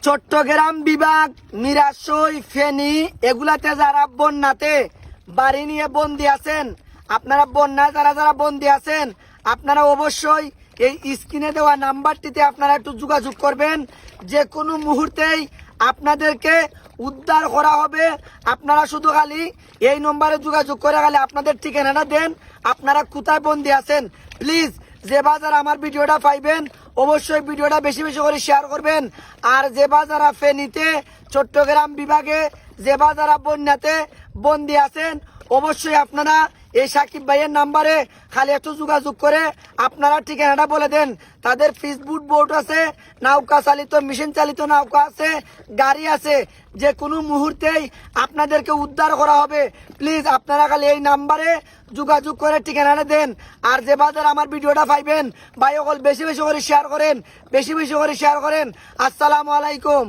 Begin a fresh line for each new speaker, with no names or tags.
চট্টগ্রাম বিভাগ, মিরাশই, ফেনী এগুলাতে যারা বন্যাতে বাড়ি নিয়ে বন্দি আছেন, আপনারা বন্যায় যারা যারা বন্দি আছেন, আপনারা অবশ্যই এই স্ক্রিনে দেওয়া নাম্বারটিতে আপনারা একটু যোগাযোগ করবেন। যে কোনো মুহূর্তেই আপনাদেরকে উদ্ধার করা হবে। আপনারা শুধু খালি এই নম্বরে যোগাযোগ করে খালি আপনাদের ঠিকানাটা দেন, আপনারা কোথায় বন্দি আছেন। প্লিজ যে বাজার আমার ভিডিওটা পাইবেন অবশ্যই ভিডিওটা বেশি বেশি করে শেয়ার করবেন। আর যে বাজারা ফেনীতে, চট্টগ্রাম বিভাগে যে বাজারা বন্যাতে বন্দি আছেন অবশ্যই আপনারা এই সাকিব ভাইয়ের নাম্বারে খালি একটু যোগাযোগ করে আপনারা ঠিকানাটা বলে দেন। তাদের ফেসবুক বোর্ড আছে, নৌকা চালিত, মেশিন চালিত নৌকা আছে, গাড়ি আছে। যে কোনো মুহূর্তেই আপনাদেরকে উদ্ধার করা হবে। প্লিজ আপনারা খালি এই নাম্বারে যোগাযোগ করে ঠিকানাটা দেন। আর যে বাজার আমার ভিডিওটা পাইবেন ভাই সকল বেশি বেশি করে শেয়ার করেন, বেশি বেশি করে শেয়ার করেন। আসসালামু আলাইকুম।